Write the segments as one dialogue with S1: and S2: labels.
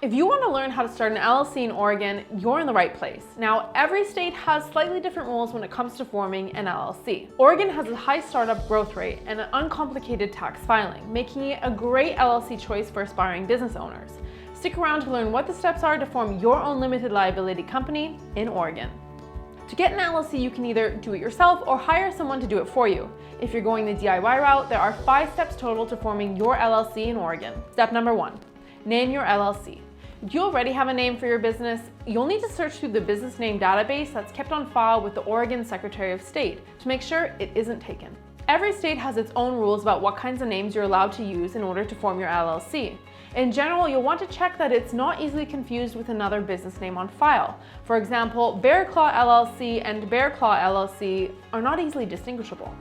S1: If you want to learn how to start an LLC in Oregon, you're in the right place. Now, every state has slightly different rules when it comes to forming an LLC. Oregon has a high startup growth rate and an uncomplicated tax filing, making it a great LLC choice for aspiring business owners. Stick around to learn what the steps are to form your own limited liability company in Oregon. To get an LLC, you can either do it yourself or hire someone to do it for you. If you're going the DIY route, there are 5 steps total to forming your LLC in Oregon. Step number 1, name your LLC. If you already have a name for your business, you'll need to search through the business name database that's kept on file with the Oregon Secretary of State to make sure it isn't taken. Every state has its own rules about what kinds of names you're allowed to use in order to form your LLC. In general, you'll want to check that it's not easily confused with another business name on file. For example, Bear Claw LLC and Bear Claw LLC are not easily distinguishable.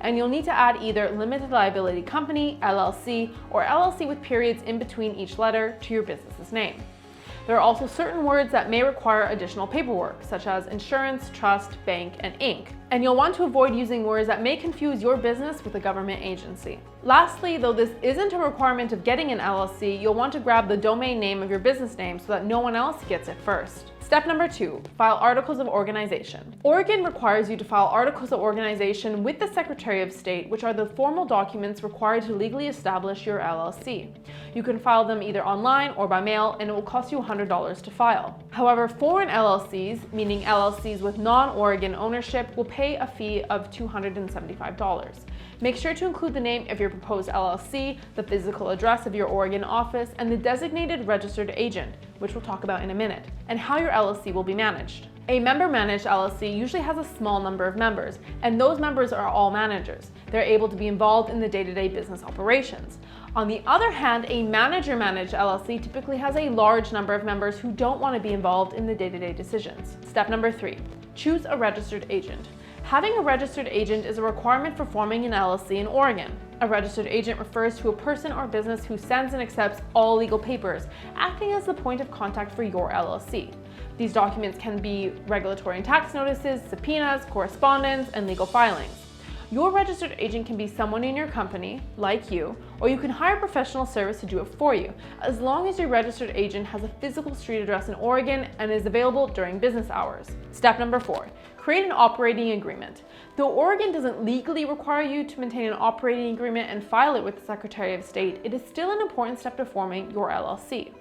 S1: And you'll need to add either Limited Liability Company, LLC, or LLC with periods in between each letter to your business's name. There are also certain words that may require additional paperwork, such as insurance, trust, bank, and Inc. And you'll want to avoid using words that may confuse your business with a government agency. Lastly, though this isn't a requirement of getting an LLC, you'll want to grab the domain name of your business name so that no one else gets it first. Step number 2, file articles of organization. Oregon requires you to file articles of organization with the Secretary of State, which are the formal documents required to legally establish your LLC. You can file them either online or by mail, and it will cost you $100 to file. However, foreign LLCs, meaning LLCs with non-Oregon ownership, will pay a fee of $275. Make sure to include the name of your proposed LLC, the physical address of your Oregon office, and the designated registered agent, which we'll talk about in a minute, and how your LLC will be managed. A member-managed LLC usually has a small number of members, and those members are all managers. They're able to be involved in the day-to-day business operations. On the other hand, a manager-managed LLC typically has a large number of members who don't want to be involved in the day-to-day decisions. Step number 3, choose a registered agent. Having a registered agent is a requirement for forming an LLC in Oregon. A registered agent refers to a person or business who sends and accepts all legal papers, acting as the point of contact for your LLC. These documents can be regulatory and tax notices, subpoenas, correspondence, and legal filings. Your registered agent can be someone in your company, like you, or you can hire professional service to do it for you, as long as your registered agent has a physical street address in Oregon and is available during business hours. Step number 4, create an operating agreement. Though Oregon doesn't legally require you to maintain an operating agreement and file it with the Secretary of State, it is still an important step to forming your LLC.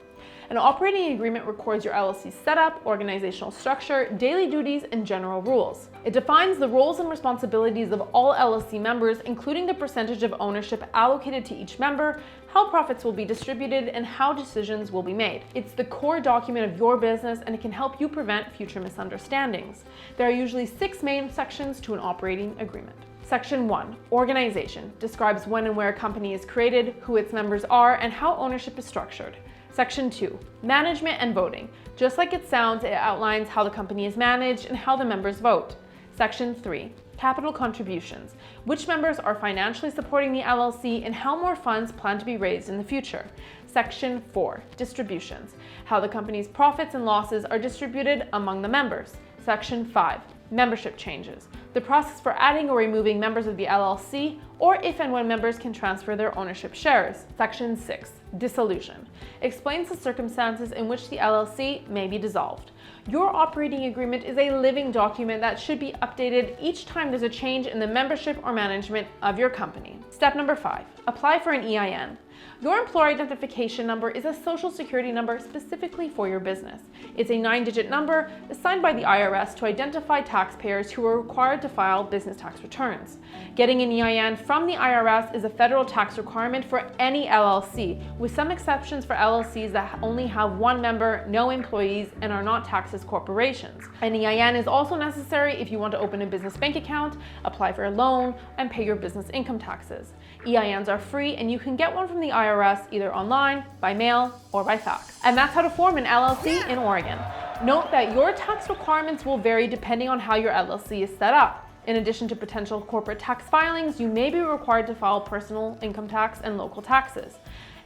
S1: An operating agreement records your LLC's setup, organizational structure, daily duties, and general rules. It defines the roles and responsibilities of all LLC members, including the percentage of ownership allocated to each member, how profits will be distributed, and how decisions will be made. It's the core document of your business, and it can help you prevent future misunderstandings. There are usually 6 main sections to an operating agreement. Section 1, Organization, describes when and where a company is created, who its members are, and how ownership is structured. Section 2, Management and Voting. Just like it sounds, it outlines how the company is managed and how the members vote. Section 3, Capital Contributions. Which members are financially supporting the LLC and how more funds plan to be raised in the future. Section 4, Distributions. How the company's profits and losses are distributed among the members. Section 5, Membership Changes. The process for adding or removing members of the LLC, or if and when members can transfer their ownership shares. Section 6, Dissolution. Explains the circumstances in which the LLC may be dissolved. Your operating agreement is a living document that should be updated each time there's a change in the membership or management of your company. Step number 5, apply for an EIN. Your employer identification number is a social security number specifically for your business. It's a 9-digit number assigned by the IRS to identify taxpayers who are required to file business tax returns. Getting an EIN from the IRS is a federal tax requirement for any LLC, with some exceptions for LLCs that only have 1 member, no employees, and are not taxed as corporations. An EIN is also necessary if you want to open a business bank account, apply for a loan, and pay your business income taxes. EINs are free, and you can get one from the IRS either online, by mail, or by fax. And that's how to form an LLC in Oregon. Note that your tax requirements will vary depending on how your LLC is set up. In addition to potential corporate tax filings, you may be required to file personal income tax and local taxes.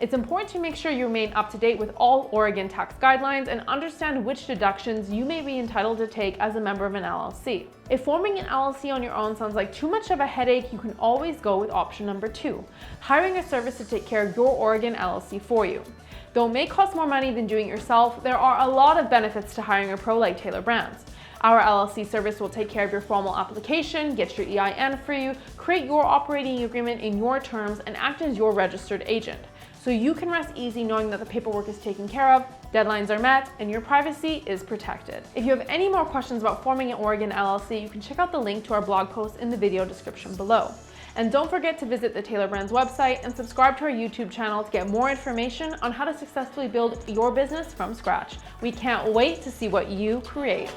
S1: It's important to make sure you remain up to date with all Oregon tax guidelines and understand which deductions you may be entitled to take as a member of an LLC. If forming an LLC on your own sounds like too much of a headache, you can always go with option number 2, hiring a service to take care of your Oregon LLC for you. Though it may cost more money than doing it yourself, there are a lot of benefits to hiring a pro like Tailor Brands. Our LLC service will take care of your formal application, get your EIN for you, create your operating agreement in your terms, and act as your registered agent. So you can rest easy knowing that the paperwork is taken care of, deadlines are met, and your privacy is protected. If you have any more questions about forming an Oregon LLC, you can check out the link to our blog post in the video description below. And don't forget to visit the Tailor Brands website and subscribe to our YouTube channel to get more information on how to successfully build your business from scratch. We can't wait to see what you create.